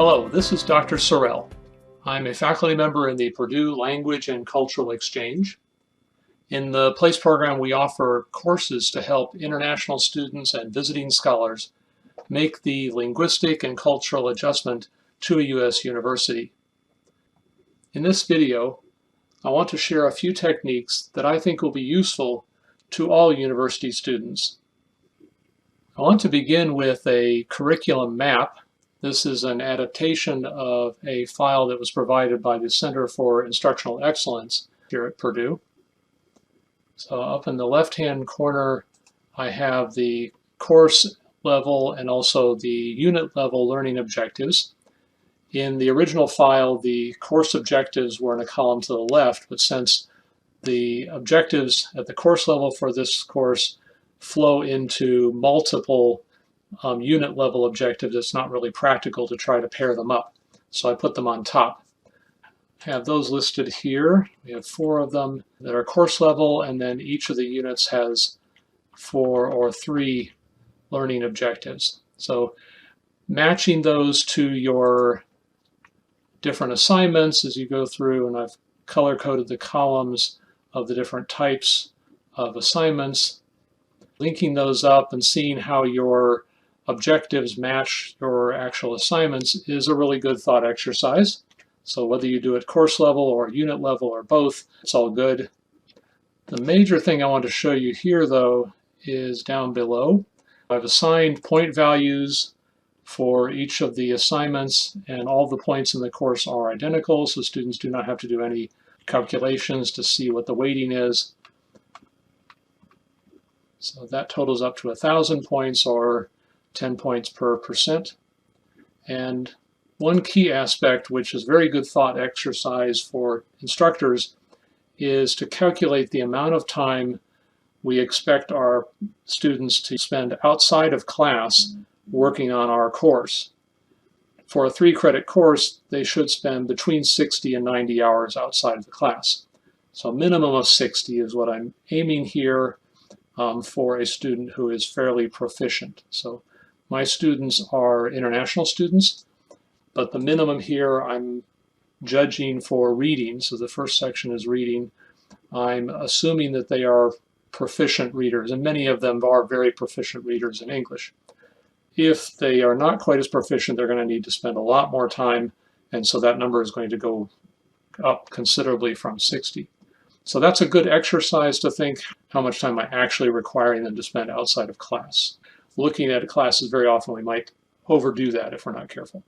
Hello, this is Dr. Sorell. I'm a faculty member in the Purdue Language and Cultural Exchange. In the PLACE program, we offer courses to help international students and visiting scholars make the linguistic and cultural adjustment to a U.S. university. In this video, I want to share a few techniques that I think will be useful to all university students. I want to begin with a curriculum map. This is an adaptation of a file that was provided by the Center for Instructional Excellence here at Purdue. So up in the left-hand corner, I have the course level and also the unit level learning objectives. In the original file, the course objectives were in a column to the left, but since the objectives at the course level for this course flow into multiple unit level objectives, it's not really practical to try to pair them up. So I put them on top. I have those listed here. We have 4 of them that are course level, and then each of the units has 4 or 3 learning objectives. So matching those to your different assignments as you go through, and I've color-coded the columns of the different types of assignments, linking those up and seeing how your objectives match your actual assignments is a really good thought exercise. So whether you do it course level or unit level or both, it's all good. The major thing I want to show you here, though, is down below. I've assigned point values for each of the assignments, and all the points in the course are identical, so students do not have to do any calculations to see what the weighting is. So that totals up to 1,000 points, or 10 points per percent. And one key aspect, which is very good thought exercise for instructors, is to calculate the amount of time we expect our students to spend outside of class working on our course. For a 3-credit course, they should spend between 60 and 90 hours outside of the class. So a minimum of 60 is what I'm aiming here for a student who is fairly proficient. So my students are international students, but the minimum here I'm judging for reading. So the first section is reading. I'm assuming that they are proficient readers, and many of them are very proficient readers in English. If they are not quite as proficient, they're going to need to spend a lot more time, and so that number is going to go up considerably from 60. So that's a good exercise to think how much time am I actually requiring them to spend outside of class. Looking at classes, very often we might overdo that if we're not careful.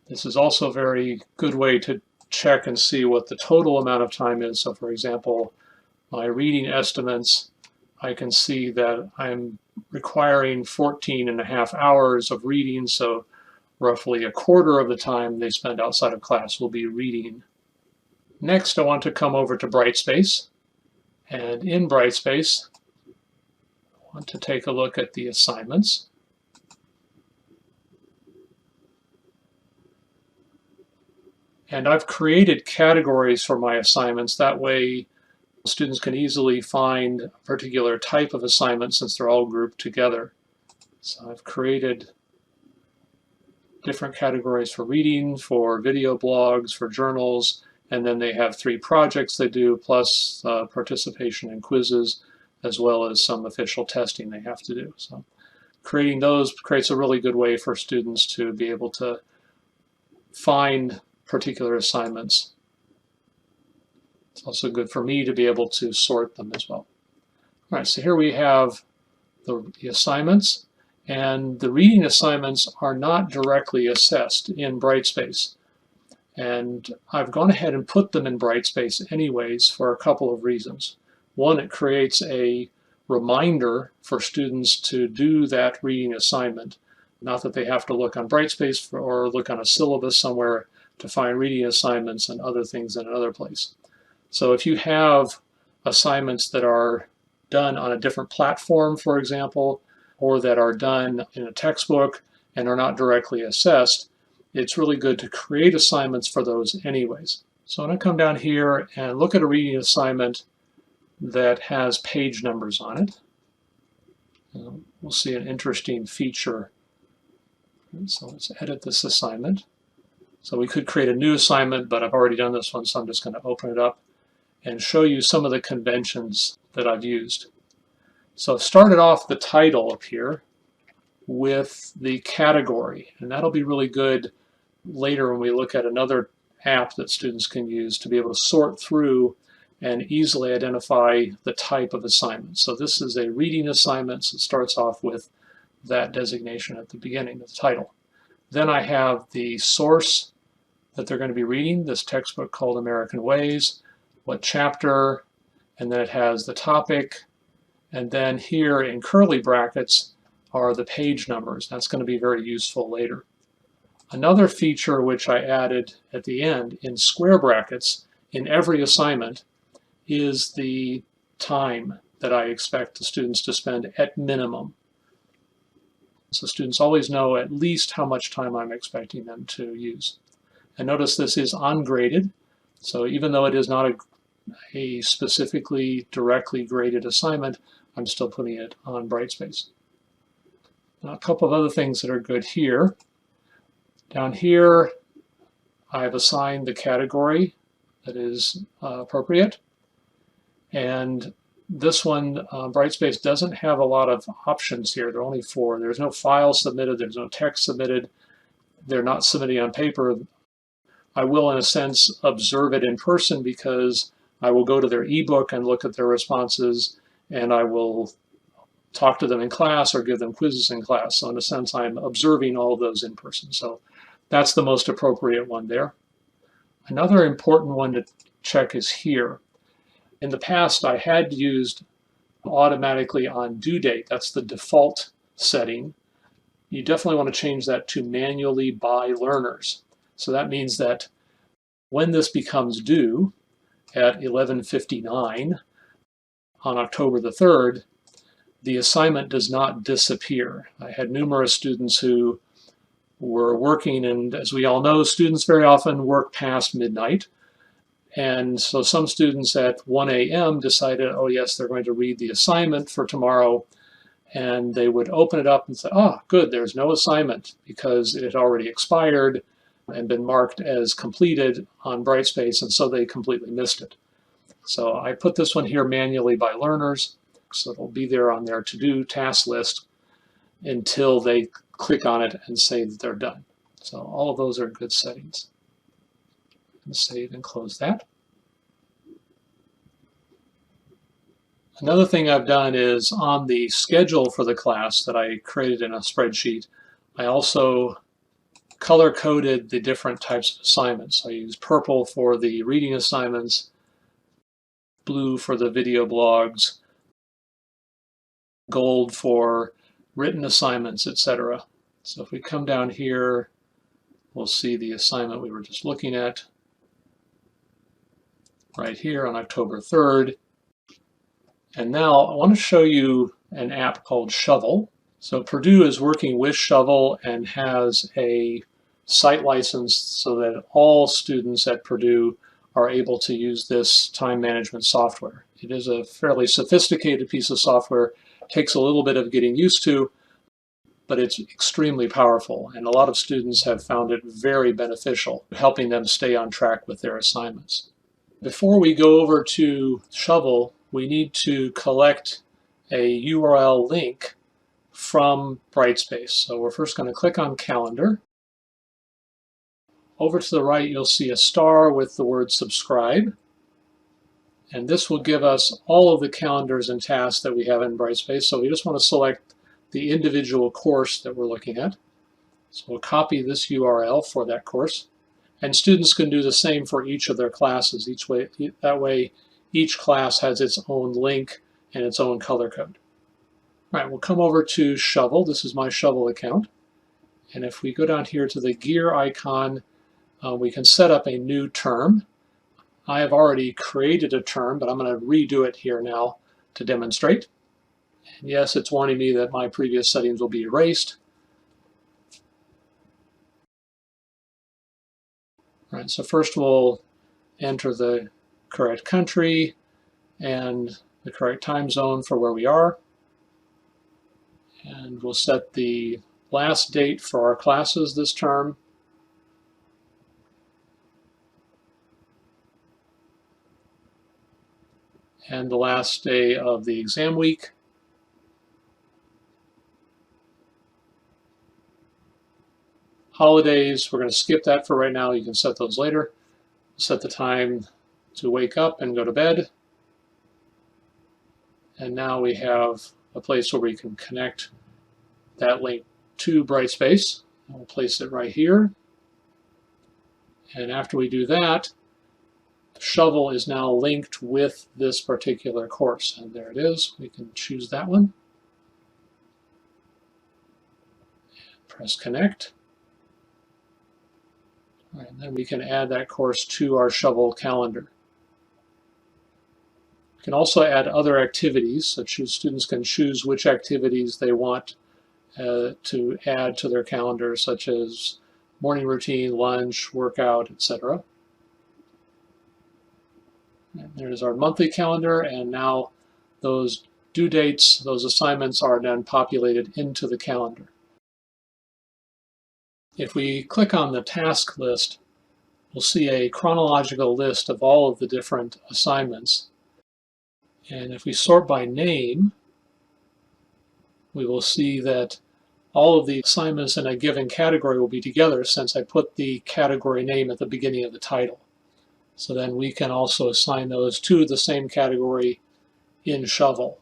This is also a very good way to check and see what the total amount of time is. So for example, my reading estimates, I can see that I'm requiring 14.5 hours of reading, so roughly a quarter of the time they spend outside of class will be reading. Next, I want to come over to Brightspace. And in Brightspace, I want to take a look at the assignments. And I've created categories for my assignments. That way, students can easily find a particular type of assignment since they're all grouped together. So I've created different categories for reading, for video blogs, for journals, and then they have 3 projects they do, plus participation in quizzes, as well as some official testing they have to do. So creating those creates a really good way for students to be able to find particular assignments. It's also good for me to be able to sort them as well. All right, so here we have the assignments, and the reading assignments are not directly assessed in Brightspace. And I've gone ahead and put them in Brightspace anyways for a couple of reasons. One, it creates a reminder for students to do that reading assignment. Not that they have to look on Brightspace or look on a syllabus somewhere to find reading assignments and other things in another place. So if you have assignments that are done on a different platform, for example, or that are done in a textbook and are not directly assessed, it's really good to create assignments for those anyways. So I'm going to come down here and look at a reading assignment that has page numbers on it. We'll see an interesting feature And so let's edit this assignment. So we could create a new assignment, but I've already done this one, so I'm just going to open it up and show you some of the conventions that I've used. So I've started off the title up here with the category, and that'll be really good later when we look at another app that students can use to be able to sort through and easily identify the type of assignment. So this is a reading assignment, so it starts off with that designation at the beginning of the title. Then I have the source that they're going to be reading, this textbook called American Ways, what chapter, and then it has the topic, and then here in curly brackets are the page numbers. That's going to be very useful later. Another feature which I added at the end in square brackets in every assignment is the time that I expect the students to spend at minimum. So students always know at least how much time I'm expecting them to use. And notice this is ungraded, so even though it is not a specifically directly graded assignment, I'm still putting it on Brightspace. Now, a couple of other things that are good here. Down here, I've assigned the category that is appropriate. And this one, Brightspace doesn't have a lot of options here. There are only 4. There's no file submitted. There's no text submitted. They're not submitting on paper. I will, in a sense, observe it in person because I will go to their ebook and look at their responses, and I will talk to them in class or give them quizzes in class. So in a sense, I'm observing all of those in person. So that's the most appropriate one there. Another important one to check is here. In the past, I had used automatically on due date. That's the default setting. You definitely want to change that to manually by learners. So that means that when this becomes due at 11:59 on October the 3rd, the assignment does not disappear. I had numerous students who were working, and as we all know, students very often work past midnight. And so some students at 1 a.m. decided, oh yes, they're going to read the assignment for tomorrow, and they would open it up and say, oh, good, there's no assignment because it had already expired and been marked as completed on Brightspace, and so they completely missed it. So I put this one here manually by learners, so it'll be there on their to-do task list until they click on it and say that they're done. So all of those are good settings. And save and close that. Another thing I've done is on the schedule for the class that I created in a spreadsheet, I also color-coded the different types of assignments. I used purple for the reading assignments, blue for the video blogs, gold for written assignments, etc. So if we come down here, we'll see the assignment we were just looking at right here on October 3rd. And now I want to show you an app called Shovel. So Purdue is working with Shovel and has a site license so that all students at Purdue are able to use this time management software. It is a fairly sophisticated piece of software. It takes a little bit of getting used to, but it's extremely powerful, and a lot of students have found it very beneficial, helping them stay on track with their assignments. Before we go over to Shovel, we need to collect a URL link from Brightspace. So we're first going to click on Calendar. Over to the right, you'll see a star with the word subscribe. And this will give us all of the calendars and tasks that we have in Brightspace. So we just want to select the individual course that we're looking at. So we'll copy this URL for that course. And students can do the same for each of their classes. That way, each class has its own link and its own color code. All right, we'll come over to Shovel. This is my Shovel account. And if we go down here to the gear icon, we can set up a new term. I have already created a term, but I'm going to redo it here now to demonstrate. And yes, it's warning me that my previous settings will be erased. All right, so first we'll enter the correct country and the correct time zone for where we are. And we'll set the last date for our classes this term. And the last day of the exam week. Holidays, we're going to skip that for right now. You can set those later. Set the time to wake up and go to bed. And now we have a place where we can connect that link to Brightspace. We'll place it right here. And after we do that, the shovel is now linked with this particular course. And there it is. We can choose that one. And press connect. All right, and then we can add that course to our shovel calendar. We can also add other activities, such as students can choose which activities they want to add to their calendar, such as morning routine, lunch, workout, etc. And there's our monthly calendar, and now those due dates, those assignments are then populated into the calendar. If we click on the task list, we'll see a chronological list of all of the different assignments. And if we sort by name, we will see that all of the assignments in a given category will be together since I put the category name at the beginning of the title. So then we can also assign those to the same category in Shovel.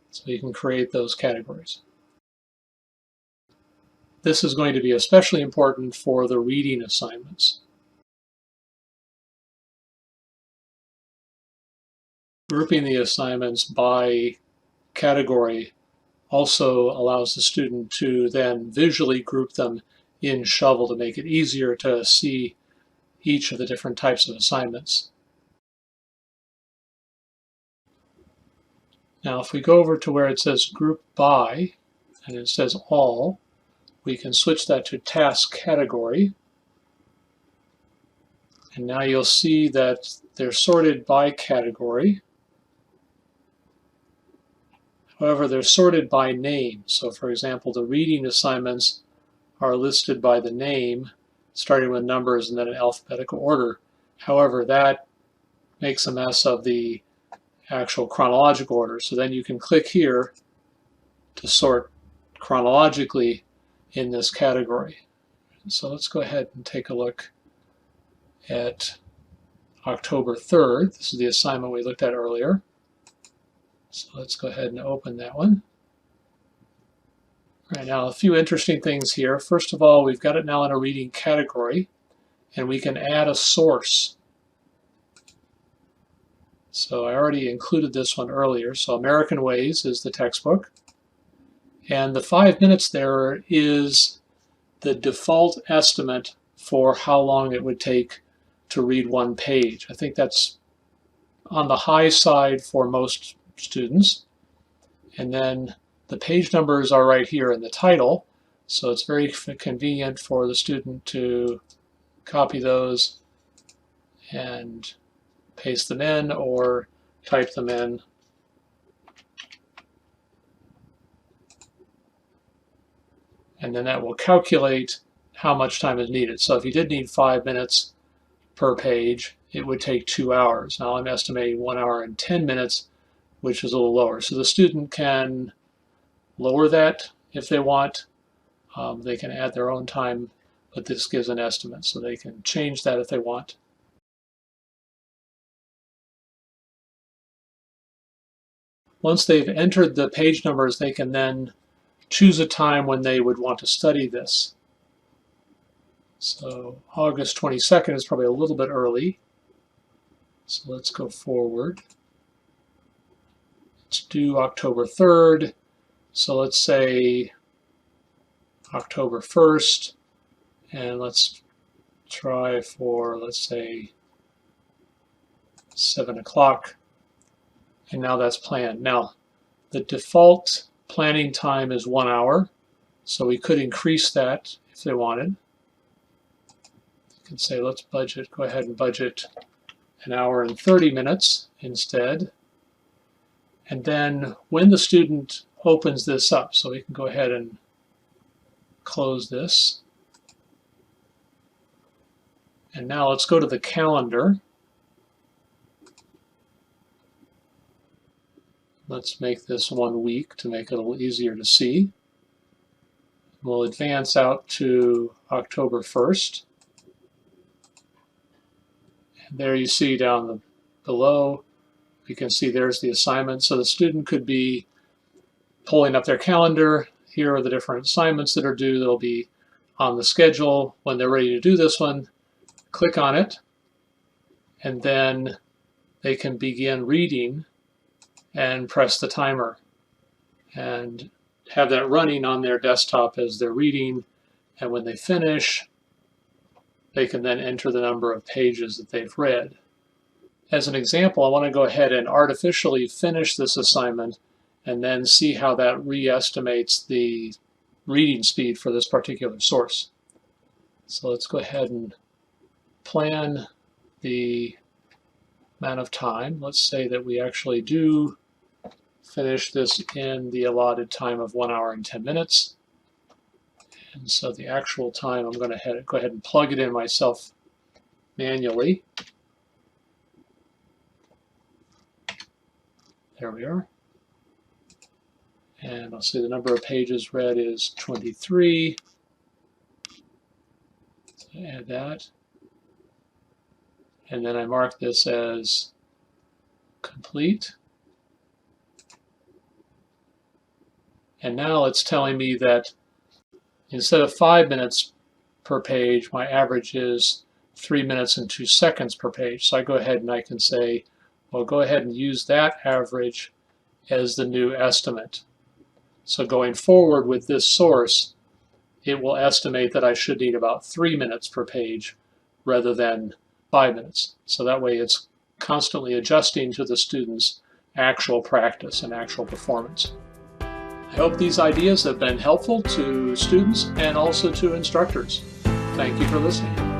So you can create those categories. This is going to be especially important for the reading assignments. Grouping the assignments by category also allows the student to then visually group them in Shovel to make it easier to see each of the different types of assignments. Now if we go over to where it says Group By, and it says All, we can switch that to Task Category. And now you'll see that they're sorted by category. However, they're sorted by name. So for example, the reading assignments are listed by the name, starting with numbers and then in alphabetical order. However, that makes a mess of the actual chronological order. So then you can click here to sort chronologically in this category. So let's go ahead and take a look at October 3rd. This is the assignment we looked at earlier. So let's go ahead and open that one. All right, now a few interesting things here. First of all, we've got it now in a reading category, and we can add a source. So I already included this one earlier. So American Ways is the textbook. And the 5 minutes there is the default estimate for how long it would take to read one page. I think that's on the high side for most students. And then the page numbers are right here in the title. So it's very convenient for the student to copy those and paste them in or type them in. And then that will calculate how much time is needed. So if you did need 5 minutes per page, it would take 2 hours. Now I'm estimating 1 hour and 10 minutes, which is a little lower. So the student can lower that if they want. They can add their own time, but this gives an estimate, so they can change that if they want. Once they've entered the page numbers, they can then choose a time when they would want to study this. So August 22nd is probably a little bit early. So let's go forward. It's due October 3rd. So let's say October 1st. And let's try for, let's say, 7 o'clock. And now that's planned. Now, the default planning time is 1 hour. So we could increase that if they wanted. You can say, let's budget, go ahead and budget 1 hour and 30 minutes instead. And then when the student opens this up, so we can go ahead and close this. And now let's go to the calendar. Let's make this 1 week to make it a little easier to see. We'll advance out to October 1st. And there you see down below, you can see there's the assignment. So the student could be pulling up their calendar. Here are the different assignments that are due. They'll be on the schedule. When they're ready to do this one, click on it, and then they can begin reading and press the timer and have that running on their desktop as they're reading. And when they finish, they can then enter the number of pages that they've read. As an example, I want to go ahead and artificially finish this assignment and then see how that re-estimates the reading speed for this particular source. So let's go ahead and plan the amount of time. Let's say that we actually do finish this in the allotted time of 1 hour and 10 minutes. And so the actual time, I'm going to go ahead and plug it in myself manually. There we are. And I'll see the number of pages read is 23. So add that. And then I mark this as complete. And now it's telling me that instead of 5 minutes per page, my average is 3 minutes and 2 seconds per page. So I go ahead and I can say, well, go ahead and use that average as the new estimate. So going forward with this source, it will estimate that I should need about 3 minutes per page rather than 5 minutes. So that way it's constantly adjusting to the student's actual practice and actual performance. I hope these ideas have been helpful to students and also to instructors. Thank you for listening.